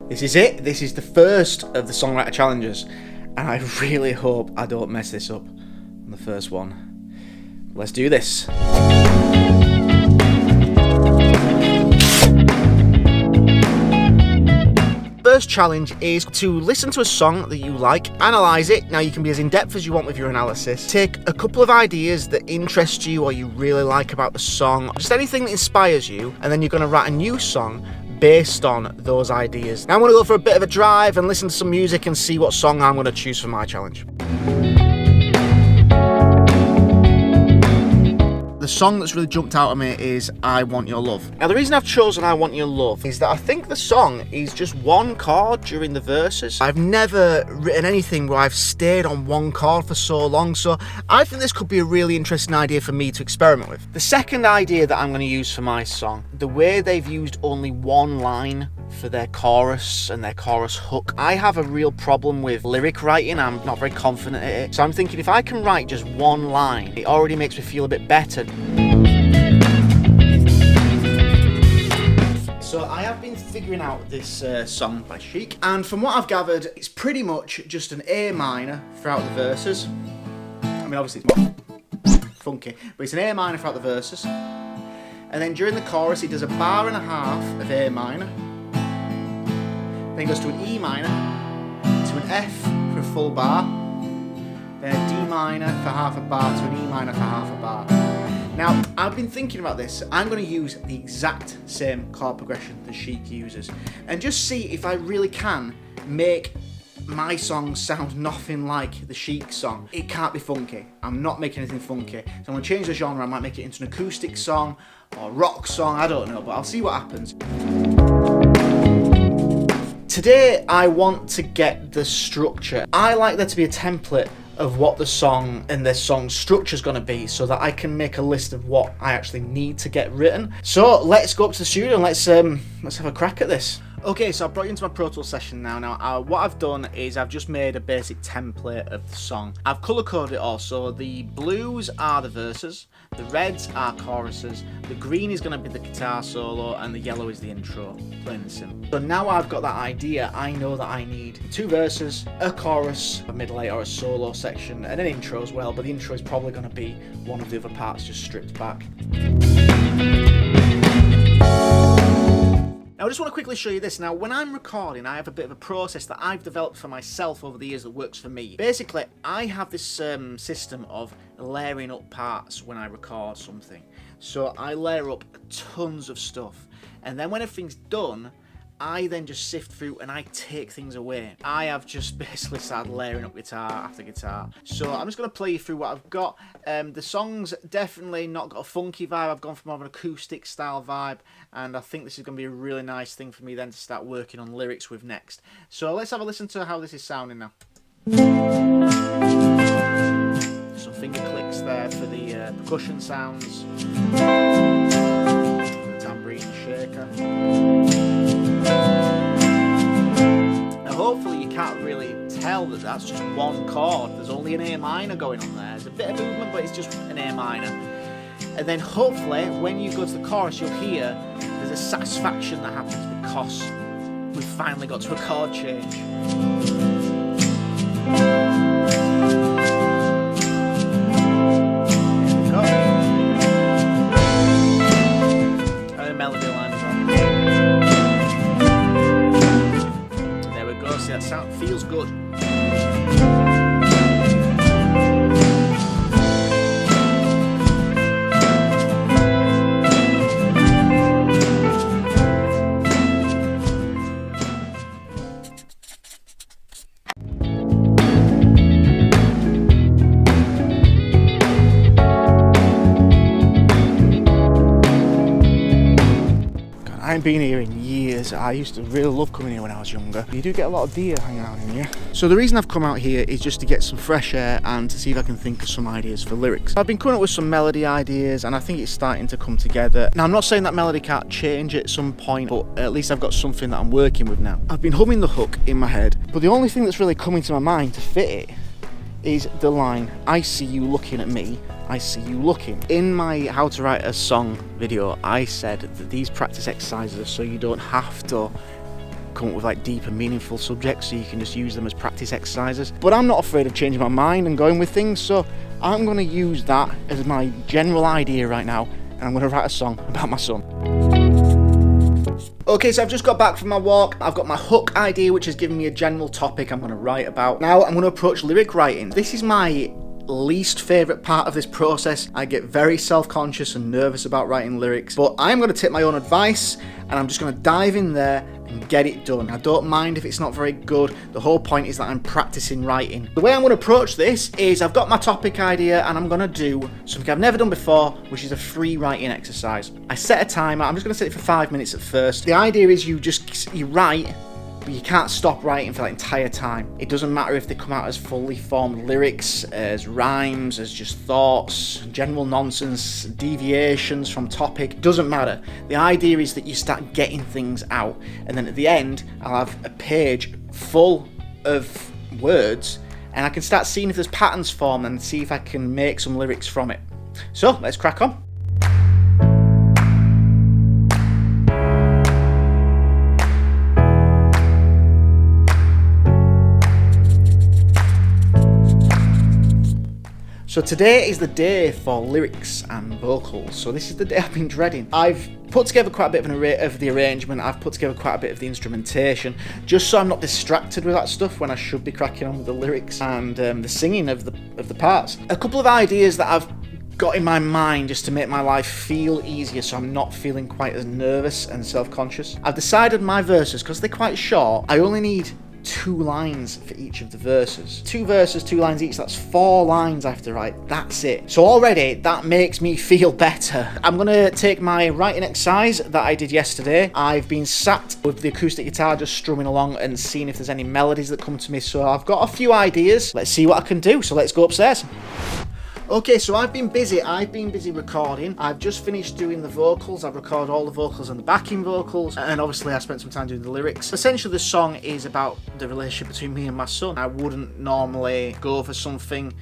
This is it. This is the first of the Songwriter Challenges, and I really hope I don't mess this up on the first one. Let's do this. First challenge is to listen to a song that you like, analyse it. Now you can be as in-depth as you want with your analysis. Take a couple of ideas that interest you or you really like about the song, just anything that inspires you, and then you're going to write a new song based on those ideas. Now I'm going to go for a bit of a drive and listen to some music and see what song I'm going to choose for my challenge. The song that's really jumped out at me is I Want Your Love. Now the reason I've chosen I Want Your Love is that I think the song is just one chord during the verses. I've never written anything where I've stayed on one chord for so long, so I think this could be a really interesting idea for me to experiment with. The second idea that I'm going to use for my song, the way they've used only one line for their chorus and their chorus hook. I have a real problem with lyric writing. I'm not very confident at it. So I'm thinking if I can write just one line, it already makes me feel a bit better. So I have been figuring out this song by Chic, and from what I've gathered, it's pretty much just an A minor throughout the verses. I mean, obviously it's more funky, but it's an A minor throughout the verses. And then during the chorus, it does a bar and a half of A minor. Then it goes to an E minor, to an F for a full bar, then a D minor for half a bar, to an E minor for half a bar. Now, I've been thinking about this. I'm going to use the exact same chord progression that Chic uses, and just see if I really can make my song sound nothing like the Chic song. It can't be funky. I'm not making anything funky. So I'm going to change the genre. I might make it into an acoustic song or rock song. I don't know, but I'll see what happens. Today, I want to get the structure. I like there to be a template of what the song and the song structure is going to be, so that I can make a list of what I actually need to get written. So let's go up to the studio and let's have a crack at this. Okay, so I've brought you into my Pro Tools session now. What I've done is I've just made a basic template of the song. I've colour coded it all, so the blues are the verses, the reds are choruses, the green is going to be the guitar solo, and the yellow is the intro, plain and simple. So now I've got that idea, I know that I need 2 verses, a chorus, a middle 8 or a solo section, and an intro as well, but the intro is probably going to be one of the other parts just stripped back. Now I just want to quickly show you this. Now when I'm recording, I have a bit of a process that I've developed for myself over the years that works for me. Basically, I have this system of layering up parts when I record something. So I layer up tons of stuff, and then when everything's done, I then just sift through and I take things away. I have just basically started layering up guitar after guitar. So I'm just going to play you through what I've got. The song's definitely not got a funky vibe. I've gone for more of an acoustic style vibe, and I think this is going to be a really nice thing for me then to start working on lyrics with next. So let's have a listen to how this is sounding now. Some finger clicks there for the percussion sounds. The tambourine shaker. Now hopefully you can't really tell that that's just one chord. There's only an A minor going on there. There's a bit of movement, but it's just an A minor. And then hopefully when you go to the chorus, you'll hear there's a satisfaction that happens because we've finally got to a chord change. There we go. And a melody line as well. There we go. See, that sound feels good. I ain't been here in years. I used to really love coming here when I was younger. You do get a lot of deer hanging out in here. So the reason I've come out here is just to get some fresh air and to see if I can think of some ideas for lyrics. I've been coming up with some melody ideas and I think it's starting to come together. Now I'm not saying that melody can't change at some point, but at least I've got something that I'm working with now. I've been humming the hook in my head, but the only thing that's really coming to my mind to fit it is the line, I see you looking at me, I see you looking. In my how to write a song video, I said that these practice exercises are so you don't have to come up with like deep and meaningful subjects so you can just use them as practice exercises. But I'm not afraid of changing my mind and going with things, so I'm going to use that as my general idea right now, and I'm going to write a song about my son. Okay, so I've just got back from my walk. I've got my hook idea, which has given me a general topic I'm going to write about. Now I'm going to approach lyric writing. This is my least favourite part of this process. I get very self-conscious and nervous about writing lyrics, but I'm going to take my own advice and I'm just going to dive in there and get it done. I don't mind if it's not very good. The whole point is that I'm practicing writing. The way I'm going to approach this is I've got my topic idea and I'm going to do something I've never done before, which is a free writing exercise. I set a timer. I'm just going to set it for 5 minutes at first. The idea is you write, but you can't stop writing for that entire time. It doesn't matter if they come out as fully formed lyrics, as rhymes, as just thoughts, general nonsense, deviations from topic, doesn't matter. The idea is that you start getting things out, and then at the end I'll have a page full of words and I can start seeing if there's patterns formed and see if I can make some lyrics from it. So let's crack on. So today is the day for lyrics and vocals. So this is the day I've been dreading. I've put together quite a bit of an array of the arrangement. I've put together quite a bit of the instrumentation, just so I'm not distracted with that stuff when I should be cracking on with the lyrics and the singing of the parts. A couple of ideas that I've got in my mind just to make my life feel easier so I'm not feeling quite as nervous and self-conscious. I've decided my verses, because they're quite short, I only need 2 lines for each of the verses. 2 verses, 2 lines each, that's 4 lines I have to write, that's it. So already that makes me feel better. I'm going to take my writing exercise that I did yesterday. I've been sat with the acoustic guitar just strumming along and seeing if there's any melodies that come to me, so I've got a few ideas. Let's see what I can do, so let's go upstairs. Okay, so I've been busy recording. I've just finished doing the vocals. I've recorded all the vocals and the backing vocals, and obviously I spent some time doing the lyrics. Essentially the song is about the relationship between me and my son. I wouldn't normally go for something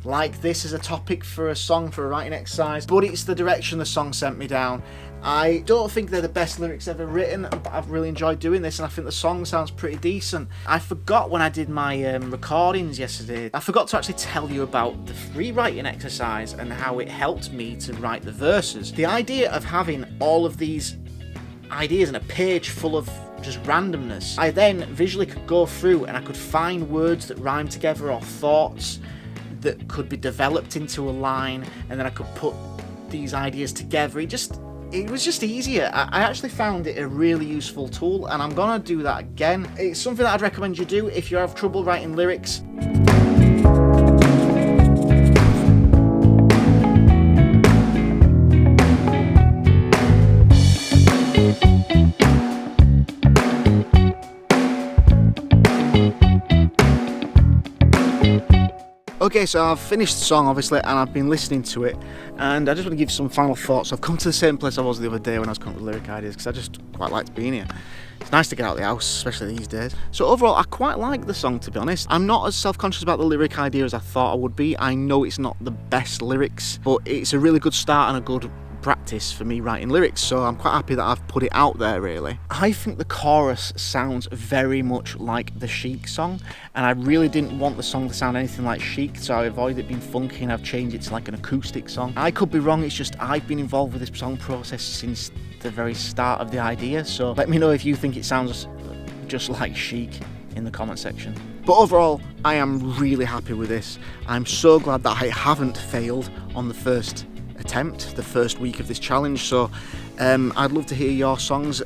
like this as a topic for a song, for a writing exercise, but it's the direction the song sent me down. I don't think they're the best lyrics ever written, but I've really enjoyed doing this, and I think the song sounds pretty decent. I forgot when I did my recordings yesterday, I forgot to actually tell you about the free writing exercise and how it helped me to write the verses. The idea of having all of these ideas in a page full of just randomness, I then visually could go through and I could find words that rhyme together or thoughts that could be developed into a line, and then I could put these ideas together. It was just easier. I actually found it a really useful tool, and I'm gonna do that again. It's something that I'd recommend you do if you have trouble writing lyrics. Okay, so I've finished the song obviously, and I've been listening to it, and I just want to give some final thoughts. I've come to the same place I was the other day when I was coming up with lyric ideas, because I just quite liked being here. It's nice to get out of the house, especially these days. So overall, I quite like the song, to be honest. I'm not as self-conscious about the lyric idea as I thought I would be. I know it's not the best lyrics, but it's a really good start and a good practice for me writing lyrics, so I'm quite happy that I've put it out there, really. I think the chorus sounds very much like the Chic song, and I really didn't want the song to sound anything like Chic, so I avoided it being funky and I've changed it to like an acoustic song. I could be wrong, it's just I've been involved with this song process since the very start of the idea, so let me know if you think it sounds just like Chic in the comment section. But overall, I am really happy with this. I'm so glad that I haven't failed on the first attempt, the first week of this challenge, so I'd love to hear your songs.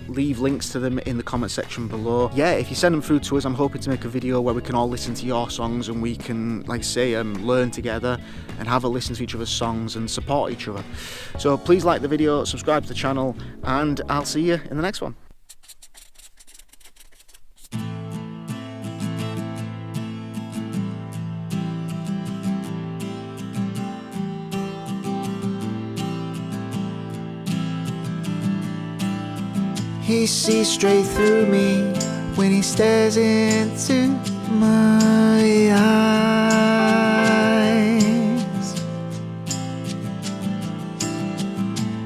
Leave links to them in the comment section below. Yeah, if you send them through to us, I'm hoping to make a video where we can all listen to your songs and we can, like I say, learn together and have a listen to each other's songs and support each other. So please like the video, subscribe to the channel, and I'll see you in the next one. He sees straight through me when he stares into my eyes.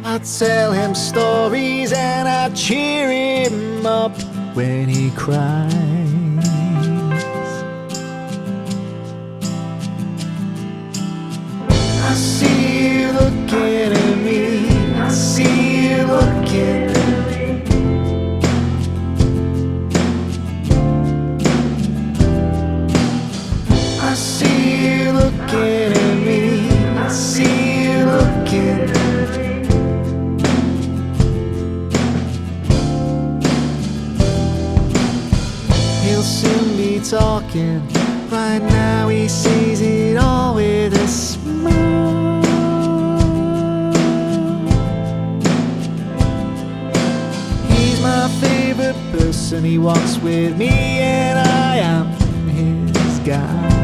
I tell him stories and I cheer him up. when he cries. I see you looking at me, I see you looking at me. I see you looking at me, I see you looking at me. He'll soon be talking, right now he sees it all with a smile. He's my favorite person, he walks with me and I am his guy.